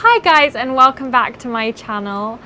Hi guys, and welcome back to my channel.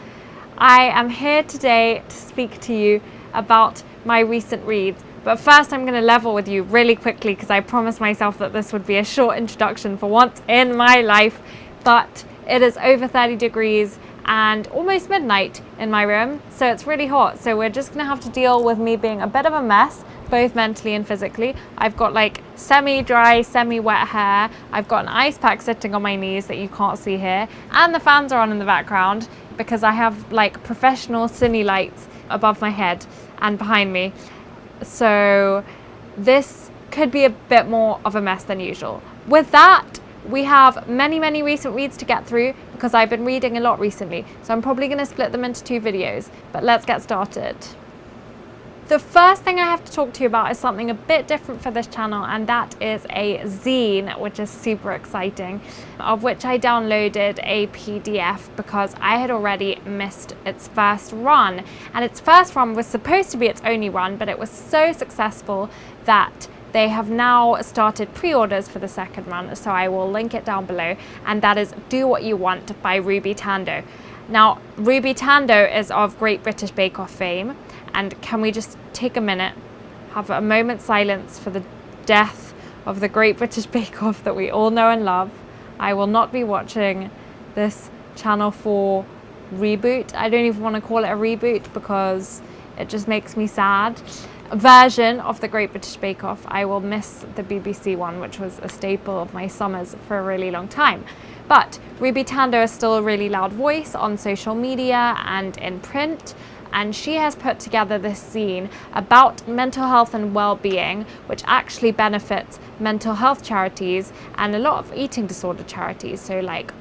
I am here today to speak to you about my recent reads. But first I'm going to level with you really quickly because I promised myself that this would be a short introduction for once in my life. But it is over 30 degrees and almost midnight in my room, so it's really hot. So we're just going to have to deal with me being a bit of a mess, both mentally and physically. I've got like semi-dry, semi-wet hair. I've got an ice pack sitting on my knees that you can't see here. And the fans are on in the background because I have like professional cine lights above my head and behind me. So this could be a bit more of a mess than usual. With that, we have many recent reads to get through because I've been reading a lot recently. So I'm probably going to split them into two videos, but let's get started. The first thing I have to talk to you about is something a bit different for this channel, and that is a zine, which is super exciting, of which I downloaded a PDF because I had already missed its first run. And its first run was supposed to be its only run, but it was so successful that they have now started pre-orders for the second run, so I will link it down below, and that is Do What You Want by Ruby Tandoh. Now, Ruby Tandoh is of Great British Bake Off fame, and can we just take a minute, have a moment's silence for the death of the Great British Bake Off that we all know and love. I will not be watching this Channel 4 reboot. I don't even want to call it a reboot because it just makes me sad. Version of the Great British Bake Off. I will miss the BBC one, which was a staple of my summers for a really long time. But Ruby Tandoh is still a really loud voice on social media and in print, and she has put together this zine about mental health and well-being, which actually benefits mental health charities and a lot of eating disorder charities, so like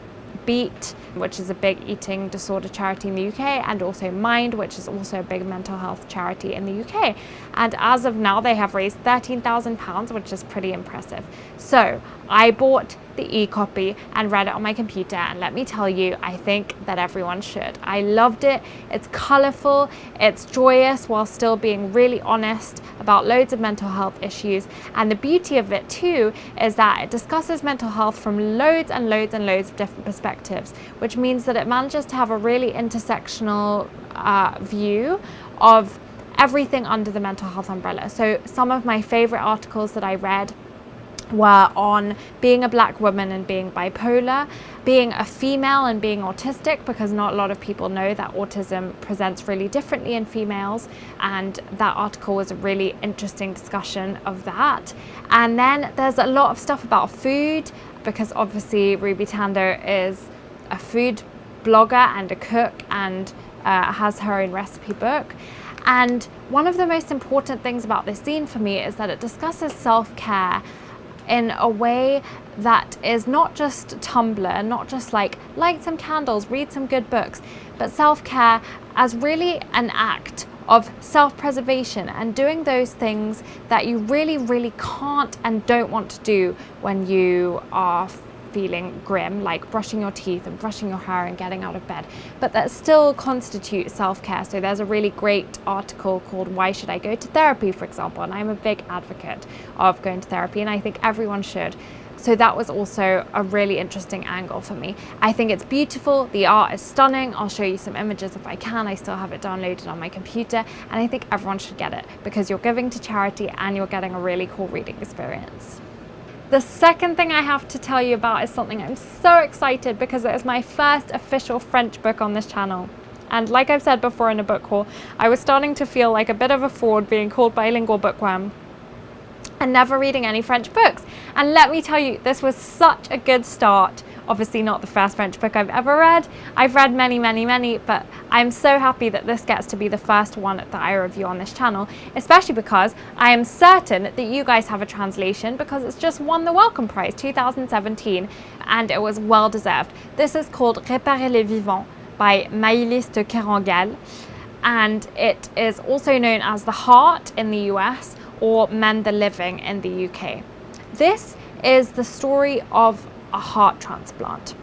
Beat, which is a big eating disorder charity in the UK, and also Mind, which is also a big mental health charity in the UK. And as of now, they have raised £13,000, which is pretty impressive. So I bought the e-copy and read it on my computer, and let me tell you, I think that everyone should. I loved it. It's colourful, it's joyous while still being really honest about loads of mental health issues. And the beauty of it too is that it discusses mental health from loads and loads of different perspectives, which means that it manages to have a really intersectional view of everything under the mental health umbrella. So some of my favorite articles that I read were on being a black woman and being bipolar, being a female and being autistic, because not a lot of people know that autism presents really differently in females, and that article was a really interesting discussion of that. And then there's a lot of stuff about food, because obviously Ruby Tandoh is a food blogger and a cook, and has her own recipe book. And one of the most important things about this zine for me is that it discusses self-care in a way that is not just Tumblr, not just like light some candles, read some good books, but self-care as really an act of self-preservation and doing those things that you really can't and don't want to do when you are feeling grim, like brushing your teeth and brushing your hair and getting out of bed, but that still constitute self-care. So there's a really great article called Why Should I Go to Therapy, for example, and I'm a big advocate of going to therapy, and I think everyone should. So that was also a really interesting angle for me. I think it's beautiful, the art is stunning. I'll show you some images if I can. I still have it downloaded on my computer, and I think everyone should get it because you're giving to charity and you're getting a really cool reading experience. The second thing I have to tell you about is something I'm so excited because it is my first official French book on this channel. And like I've said before in a book haul, I was starting to feel like a bit of a fraud being called bilingual bookworm and never reading any French books. And let me tell you, this was such a good start. Obviously not the first French book I've ever read. I've read many, but I'm so happy that this gets to be the first one that I review on this channel, especially because I am certain that you guys have a translation because it's just won the Welcome Prize 2017, and it was well deserved. This is called Réparer les Vivants by Maylis de Kerangal, and it is also known as The Heart in the US or Mend the Living in the UK. This is the story of a heart transplant.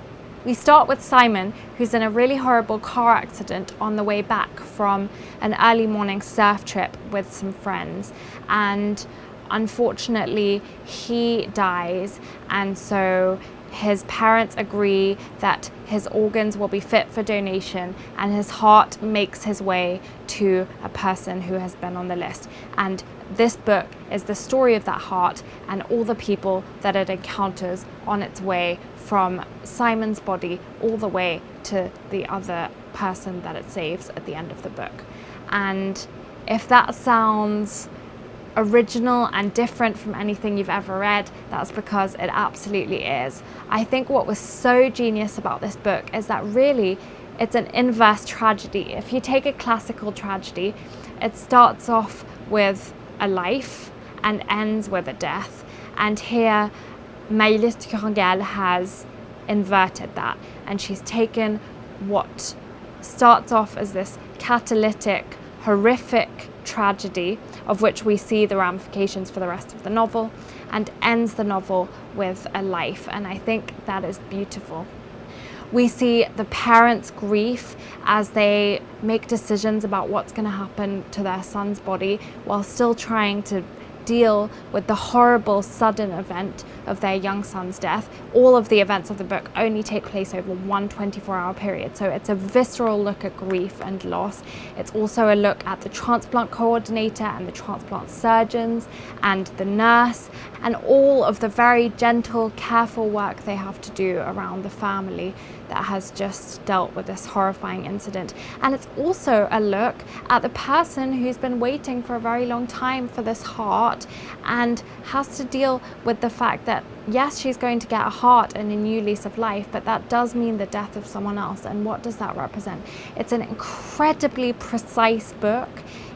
We start with Simon, who's in a really horrible car accident on the way back from an early morning surf trip with some friends, and unfortunately he dies, and so his parents agree that his organs will be fit for donation, and his heart makes his way to a person who has been on the list. And this book is the story of that heart and all the people that it encounters on its way from Simon's body all the way to the other person that it saves at the end of the book. And if that sounds original and different from anything you've ever read, that's because it absolutely is. I think what was so genius about this book is that really it's an inverse tragedy. If you take a classical tragedy, it starts off with a life and ends with a death. And here, Maylis Kerangal has inverted that, and she's taken what starts off as this catalytic, horrific tragedy, of which we see the ramifications for the rest of the novel, and ends the novel with a life. And I think that is beautiful. We see the parents' grief as they make decisions about what's going to happen to their son's body while still trying to deal with the horrible sudden event of their young son's death. All of the events of the book only take place over one 24-hour period, so it's a visceral look at grief and loss. It's also a look at the transplant coordinator and the transplant surgeons and the nurse and all of the very gentle, careful work they have to do around the family that has just dealt with this horrifying incident. And it's also a look at the person who's been waiting for a very long time for this heart and has to deal with the fact that yes, she's going to get a heart and a new lease of life, but that does mean the death of someone else. And what does that represent? It's an incredibly precise book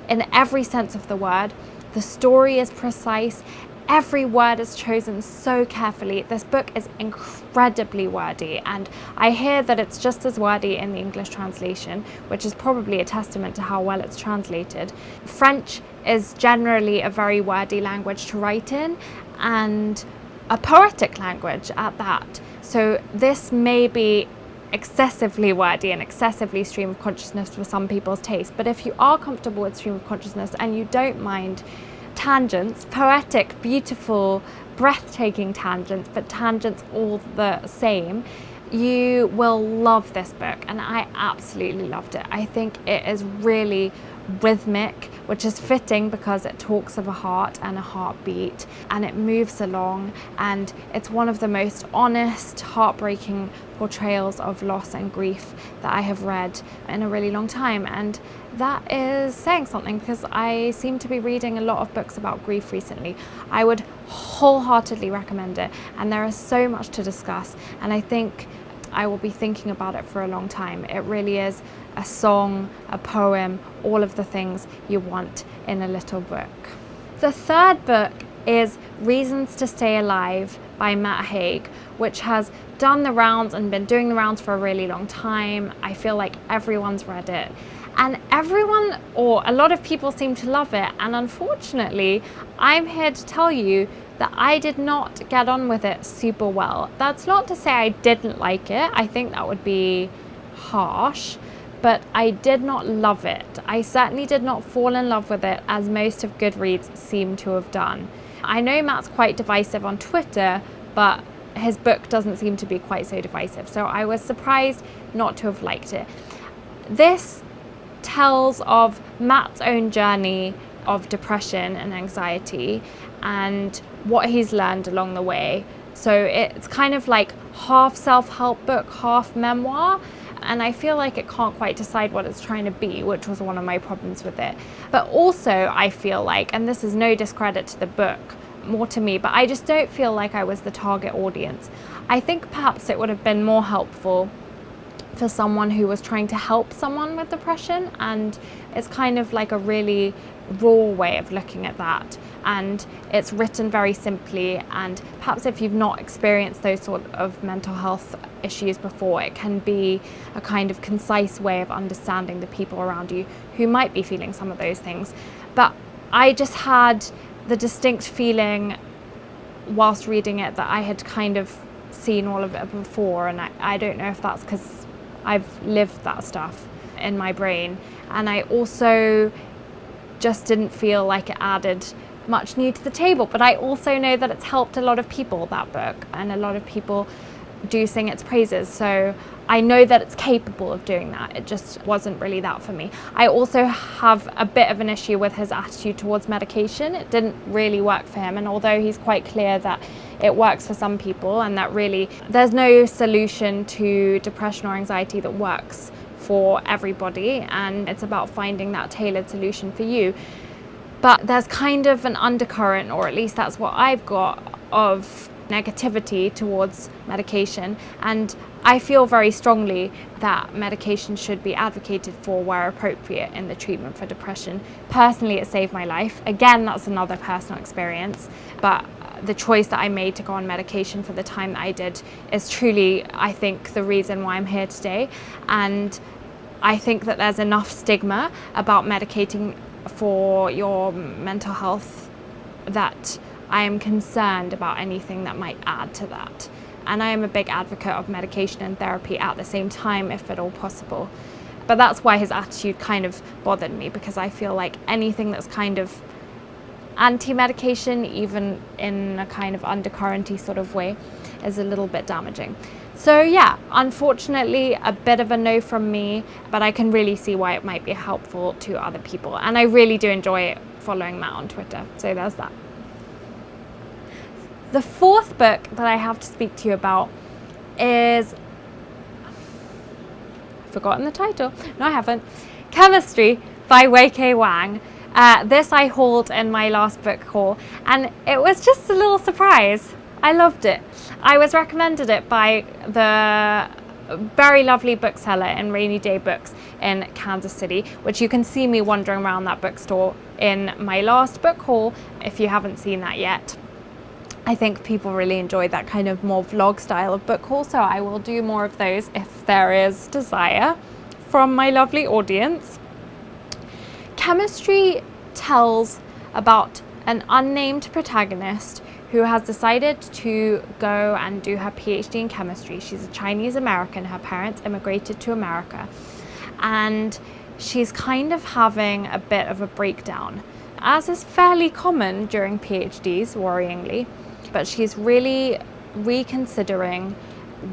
in every sense of the word. The story is precise. Every word is chosen so carefully. This book is incredibly wordy, and I hear that it's just as wordy in the English translation, which is probably a testament to how well it's translated. French is generally a very wordy language to write in, and a poetic language at that. So this may be excessively wordy and excessively stream of consciousness for some people's taste, but if you are comfortable with stream of consciousness and you don't mind tangents, poetic, beautiful, breathtaking tangents, but tangents all the same, you will love this book. And I absolutely loved it. I think it is really rhythmic, which is fitting because it talks of a heart and a heartbeat, and it moves along, and it's one of the most honest, heartbreaking portrayals of loss and grief that I have read in a really long time. And that is saying something, because I seem to be reading a lot of books about grief recently. I would wholeheartedly recommend it, and there is so much to discuss, and I think I will be thinking about it for a long time. It really is a song, a poem, all of the things you want in a little book. The third book is Reasons to Stay Alive by Haig, which has done the rounds and been doing the rounds for a really long time. I feel like everyone's read it, and everyone, or a lot of people, seem to love it. And unfortunately, I'm here to tell you that I did not get on with it super well. That's not to say I didn't like it. I think that would be harsh, but I did not love it. I certainly did not fall in love with it as most of Goodreads seem to have done. I know Matt's quite divisive on Twitter, but his book doesn't seem to be quite so divisive, so I was surprised not to have liked it. This tells of Matt's own journey of depression and anxiety and what he's learned along the way. So it's kind of like half self-help book, half memoir, and I feel like it can't quite decide what it's trying to be, which was one of my problems with it. But also I feel like, and this is no discredit to the book, more to me, but I just don't feel like I was the target audience. I think perhaps it would have been more helpful for someone who was trying to help someone with depression, and it's kind of like a really raw way of looking at that, and it's written very simply, and perhaps if you've not experienced those sort of mental health issues before, it can be a kind of concise way of understanding the people around you who might be feeling some of those things. But I just had the distinct feeling whilst reading it that I had kind of seen all of it before, and I don't know if that's because I've lived that stuff in my brain, and I also just didn't feel like it added much new to the table. But I also know that it's helped a lot of people, that book, and a lot of people do sing its praises. So I know that it's capable of doing that. It just wasn't really that for me. I also have a bit of an issue with his attitude towards medication. It didn't really work for him, and although he's quite clear that it works for some people and that really there's no solution to depression or anxiety that works for everybody, and it's about finding that tailored solution for you. But there's kind of an undercurrent, or at least that's what I've got, of negativity towards medication, and I feel very strongly that medication should be advocated for where appropriate in the treatment for depression. Personally, it saved my life. Again, that's another personal experience, but the choice that I made to go on medication for the time that I did is truly, I think, the reason why I'm here today. And I think that there's enough stigma about medicating for your mental health that I am concerned about anything that might add to that. And I am a big advocate of medication and therapy at the same time, if at all possible. But that's why his attitude kind of bothered me, because I feel like anything that's kind of anti-medication, even in a kind of undercurrenty sort of way, is a little bit damaging. So yeah, unfortunately, a bit of a no from me, but I can really see why it might be helpful to other people. And I really do enjoy following Matt on Twitter. So there's that. The fourth book that I have to speak to you about is, I've forgotten the title. No, I haven't. Chemistry by Weike Wang. This I hauled in my last book haul, and it was just a little surprise. I loved it. I was recommended it by the very lovely bookseller in Rainy Day Books in Kansas City, which you can see me wandering around that bookstore in my last book haul if you haven't seen that yet. I think people really enjoy that kind of more vlog style of book haul, so I will do more of those if there is desire from my lovely audience. Chemistry tells about an unnamed protagonist who has decided to go and do her PhD in chemistry. She's a Chinese American. Her parents immigrated to America, and she's kind of having a bit of a breakdown, as is fairly common during PhDs, worryingly. But she's really reconsidering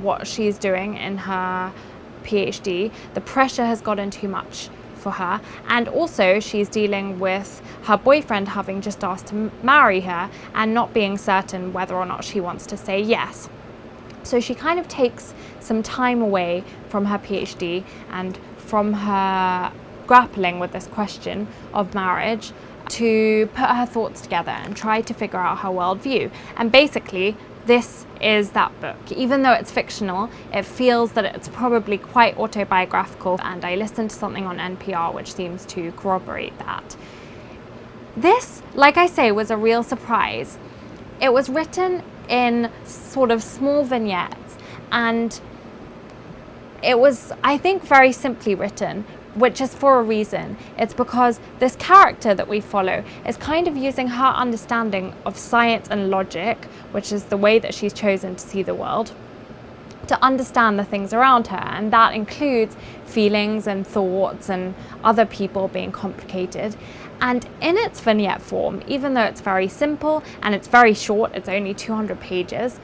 what she's doing in her PhD. The pressure has gotten too much for her, and also she's dealing with her boyfriend having just asked to marry her and not being certain whether or not she wants to say yes. So she kind of takes some time away from her PhD and from her grappling with this question of marriage to put her thoughts together and try to figure out her worldview. And basically, this is that book. Even though it's fictional, it feels that it's probably quite autobiographical, and I listened to something on NPR which seems to corroborate that. This, like I say, was a real surprise. It was written in sort of small vignettes, and it was, I think, very simply written, which is for a reason. It's because this character that we follow is kind of using her understanding of science and logic, which is the way that she's chosen to see the world, to understand the things around her, and that includes feelings and thoughts and other people being complicated. And in its vignette form, even though it's very simple and it's very short, it's only 200 pages,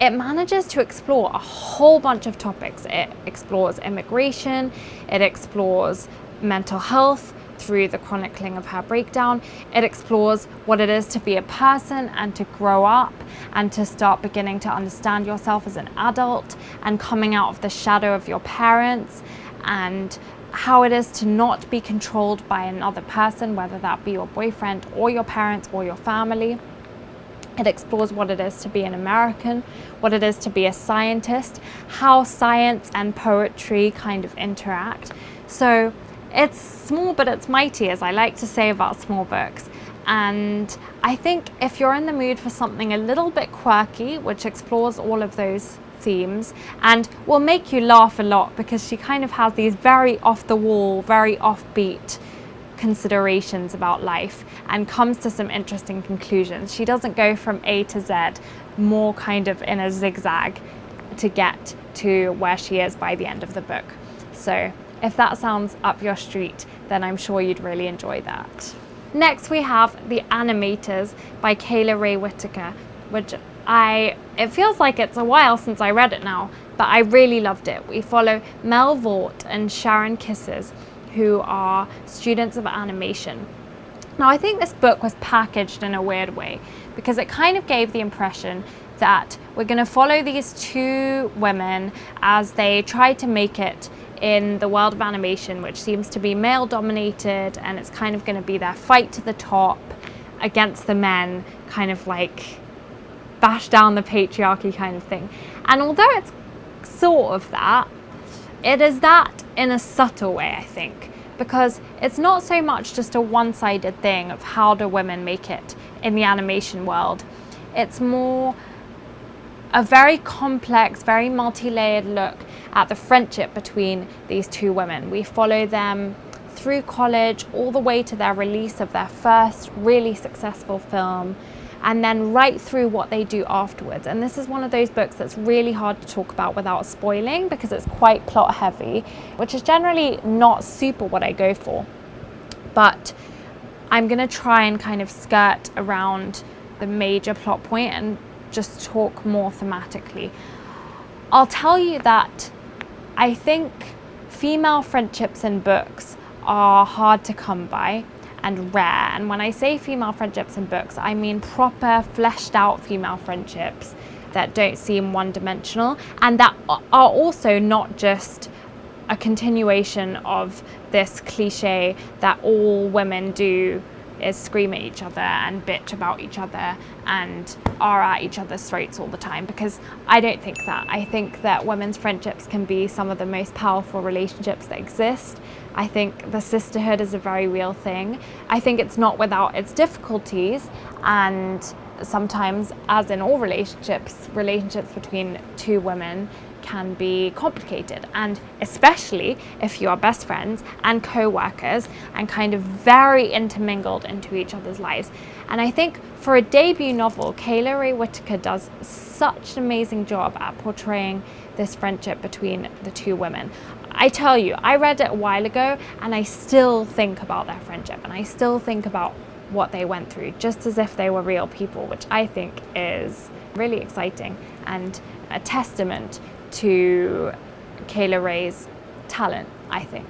it manages to explore a whole bunch of topics. It explores immigration, it explores mental health through the chronicling of her breakdown, it explores what it is to be a person and to grow up and to start beginning to understand yourself as an adult and coming out of the shadow of your parents, and how it is to not be controlled by another person, whether that be your boyfriend or your parents or your family. It explores what it is to be an American, what it is to be a scientist, how science and poetry kind of interact. So it's small, but it's mighty, as I like to say about small books. And I think if you're in the mood for something a little bit quirky, which explores all of those themes and will make you laugh a lot, because she kind of has these very off the wall, very offbeat considerations about life and comes to some interesting conclusions. She doesn't go from A to Z, more kind of in a zigzag to get to where she is by the end of the book. So if that sounds up your street, then I'm sure you'd really enjoy that. Next we have The Animators by Kayla Whitaker, which It feels like it's a while since I read it now, but I really loved it. We follow Mel Vaught and Sharon Kisses, who are students of animation. Now, I think this book was packaged in a weird way because it kind of gave the impression that we're going to follow these two women as they try to make it in the world of animation, which seems to be male dominated, and it's kind of going to be their fight to the top against the men, kind of like bash down the patriarchy kind of thing. And although it's sort of that, it is that in a subtle way, I think, because it's not so much just a one-sided thing of how do women make it in the animation world. It's more a very complex, very multi-layered look at the friendship between these two women. We follow them through college all the way to their release of their first really successful film, and then right through what they do afterwards. And this is one of those books that's really hard to talk about without spoiling because it's quite plot heavy, which is generally not super what I go for. But I'm gonna try and kind of skirt around the major plot point and just talk more thematically. I'll tell you that I think female friendships in books are hard to come by and rare. And when I say female friendships in books, I mean proper fleshed out female friendships that don't seem one-dimensional and that are also not just a continuation of this cliche that all women do is scream at each other and bitch about each other and are at each other's throats all the time, because I don't think that. I think that women's friendships can be some of the most powerful relationships that exist. I think the sisterhood is a very real thing. I think it's not without its difficulties, and sometimes, as in all relationships between two women can be complicated, and especially if you are best friends and co-workers and kind of very intermingled into each other's lives. And I think for a debut novel, Kayla Ray Whitaker does such an amazing job at portraying this friendship between the two women. I tell you, I read it a while ago and I still think about their friendship and I still think about what they went through just as if they were real people, which I think is really exciting and a testament to Kayla Ray's talent, I think.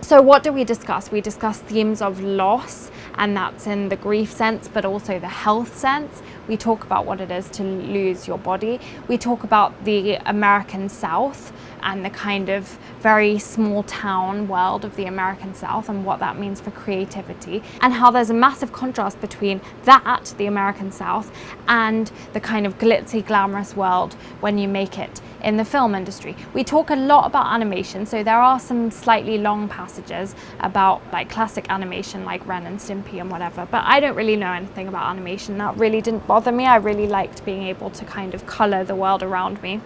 So what do we discuss? We discuss themes of loss, and that's in the grief sense, but also the health sense. We talk about what it is to lose your body. We talk about the American South and the kind of very small town world of the American South and what that means for creativity, and how there's a massive contrast between that, the American South, and the kind of glitzy, glamorous world when you make it in the film industry. We talk a lot about animation, so there are some slightly long passages about like classic animation like Ren and Stimpy and whatever, but I don't really know anything about animation. That really didn't bother me. I really liked being able to kind of color the world around me.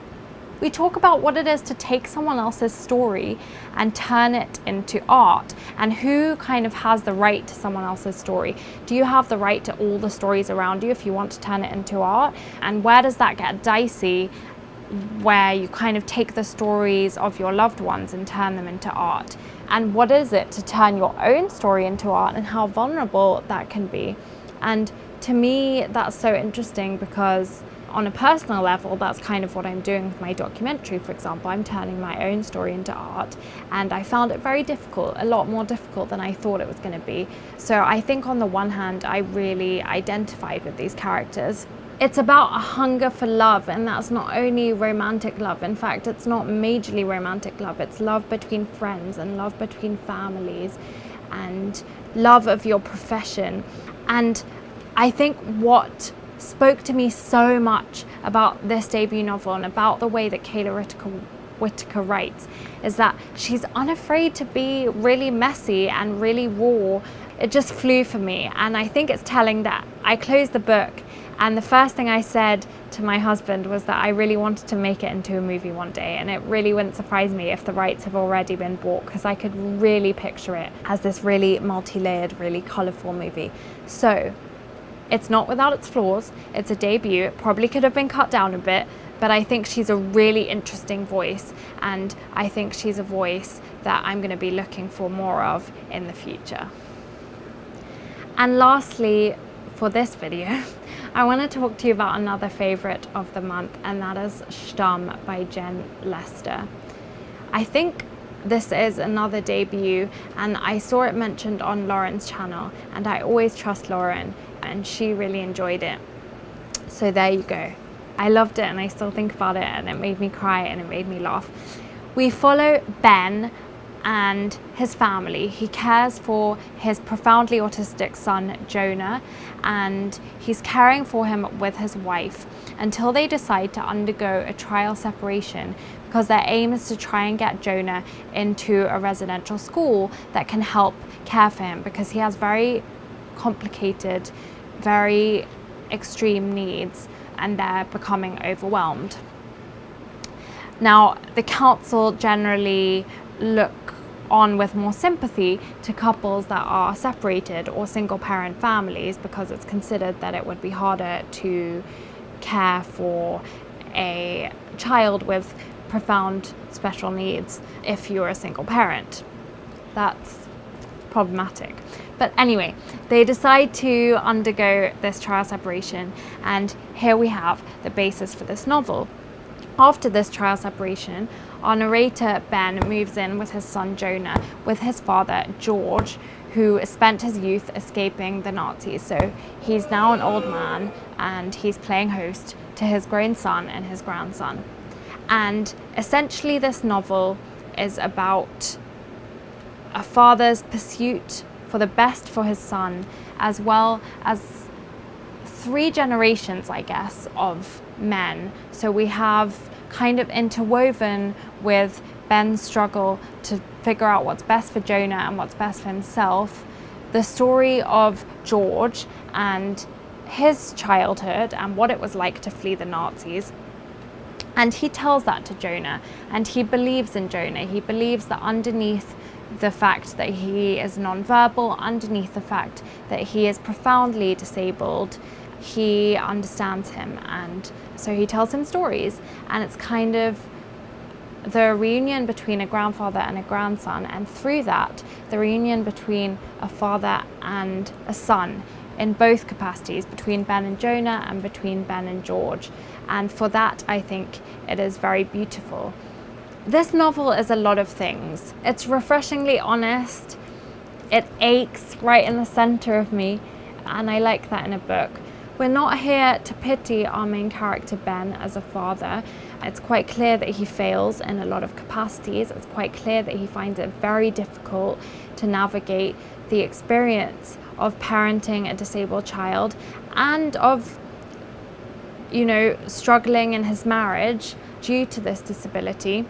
We talk about what it is to take someone else's story and turn it into art, and who kind of has the right to someone else's story. Do you have the right to all the stories around you if you want to turn it into art? And where does that get dicey, where you kind of take the stories of your loved ones and turn them into art? And what is it to turn your own story into art, and how vulnerable that can be? And to me, that's so interesting because on a personal level, that's kind of what I'm doing with my documentary, for example. I'm turning my own story into art, and I found it very difficult, a lot more difficult than I thought it was going to be. So I think on the one hand, I really identified with these characters. It's about a hunger for love, and that's not only romantic love. In fact, it's not majorly romantic love. It's love between friends and love between families and love of your profession. And I think what spoke to me so much about this debut novel and about the way that Kayla Whitaker writes is that she's unafraid to be really messy and really raw. It just flew for me, and I think it's telling that I closed the book and the first thing I said to my husband was that I really wanted to make it into a movie one day, and it really wouldn't surprise me if the rights have already been bought, because I could really picture it as this really multi-layered, really colourful movie. So it's not without its flaws. It's a debut. It probably could have been cut down a bit, but I think she's a really interesting voice, and I think she's a voice that I'm going to be looking for more of in the future. And lastly, for this video, I want to talk to you about another favourite of the month, and that is Shtum by Jem Lester. I think this is another debut, and I saw it mentioned on Lauren's channel, and I always trust Lauren, and she really enjoyed it. So there you go. I loved it, and I still think about it, and it made me cry and it made me laugh. We follow Ben and his family. He cares for his profoundly autistic son Jonah, and he's caring for him with his wife until they decide to undergo a trial separation, because their aim is to try and get Jonah into a residential school that can help care for him, because he has very complicated, very extreme needs, and they're becoming overwhelmed. Now, the council generally look on with more sympathy to couples that are separated or single parent families, because it's considered that it would be harder to care for a child with profound special needs if you're a single parent. That's problematic. But anyway, they decide to undergo this trial separation, and here we have the basis for this novel. After this trial separation, our narrator Ben moves in with his son Jonah with his father George, who spent his youth escaping the Nazis. So he's now an old man, and he's playing host to his grown son and his grandson. And essentially this novel is about a father's pursuit for the best for his son, as well as 3 generations, I guess, of men. So we have kind of interwoven with Ben's struggle to figure out what's best for Jonah and what's best for himself, the story of George and his childhood and what it was like to flee the Nazis. And he tells that to Jonah, and he believes in Jonah. He believes that underneath the fact that he is nonverbal, underneath the fact that he is profoundly disabled, he understands him, and so he tells him stories. And it's kind of the reunion between a grandfather and a grandson, and through that, the reunion between a father and a son in both capacities, between Ben and Jonah and between Ben and George. And for that, I think it is very beautiful. This novel is a lot of things. It's refreshingly honest. It aches right in the center of me, and I like that in a book. We're not here to pity our main character Ben as a father. It's quite clear that he fails in a lot of capacities. It's quite clear that he finds it very difficult to navigate the experience of parenting a disabled child, and of, you know, struggling in his marriage due to this disability.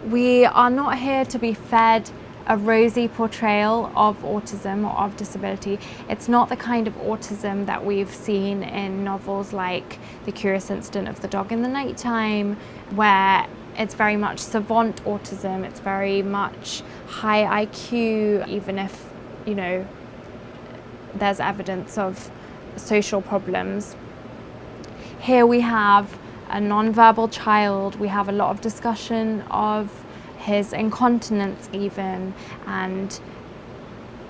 We are not here to be fed a rosy portrayal of autism or of disability. It's not the kind of autism that we've seen in novels like The Curious Incident of the Dog in the Nighttime, where it's very much savant autism. It's very much high IQ, even if, you know, there's evidence of social problems. Here we have a non-verbal child. We have a lot of discussion of his incontinence even, and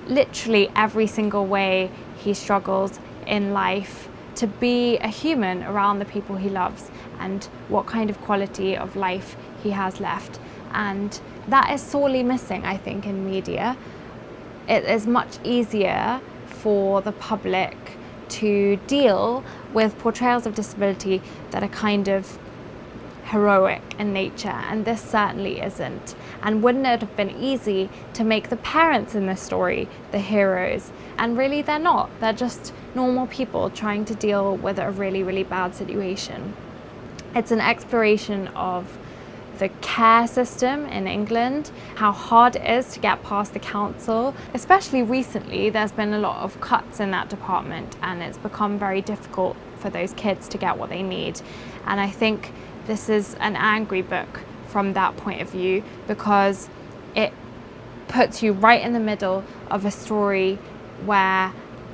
literally every single way he struggles in life to be a human around the people he loves, and what kind of quality of life he has left. And that is sorely missing, I think, in media. It is much easier for the public to deal with portrayals of disability that are kind of heroic in nature, and this certainly isn't. And wouldn't it have been easy to make the parents in this story the heroes? And really they're not. They're just normal people trying to deal with a really, really bad situation. It's an exploration of the care system in England, how hard it is to get past the council. Especially recently, there's been a lot of cuts in that department, and it's become very difficult for those kids to get what they need. And I think this is an angry book from that point of view, because it puts you right in the middle of a story where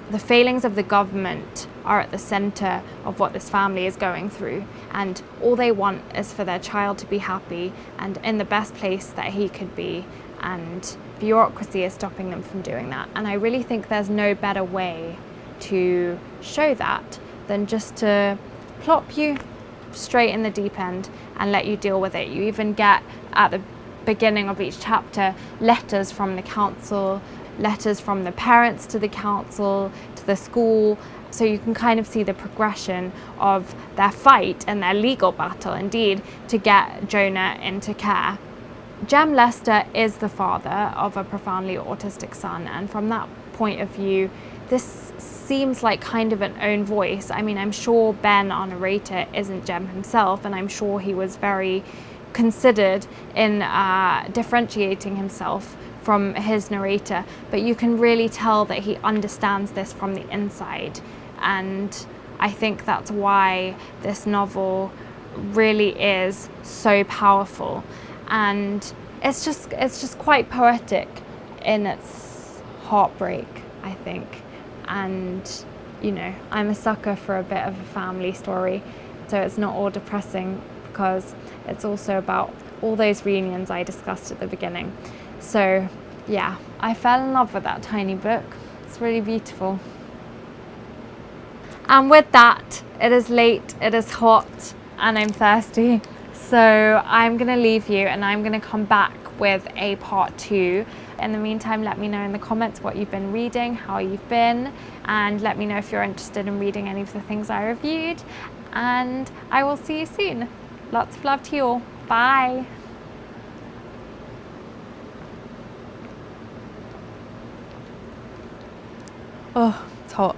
the failings of the government are at the center of what this family is going through, and all they want is for their child to be happy and in the best place that he could be, and bureaucracy is stopping them from doing that. And I really think there's no better way to show that than just to plop you straight in the deep end and let you deal with it. You even get at the beginning of each chapter letters from the council, letters from the parents to the council, to the school, so you can kind of see the progression of their fight and their legal battle, indeed, to get Jonah into care. Jem Lester is the father of a profoundly autistic son, and from that point of view, this seems like kind of an own voice. I mean, I'm sure Ben, our narrator, isn't Jem himself, and I'm sure he was very considered in differentiating himself from his narrator, but you can really tell that he understands this from the inside, and I think that's why this novel really is so powerful, and it's just quite poetic in its heartbreak, I think. And you know, I'm a sucker for a bit of a family story, so it's not all depressing, because it's also about all those reunions I discussed at the beginning. So yeah, I fell in love with that tiny book. It's really beautiful. And with that, it is late, it is hot, and I'm thirsty. So I'm gonna leave you, and I'm gonna come back with a part 2. In the meantime, let me know in the comments what you've been reading, how you've been, and let me know if you're interested in reading any of the things I reviewed. And I will see you soon. Lots of love to you all. Bye. Oh, it's hot.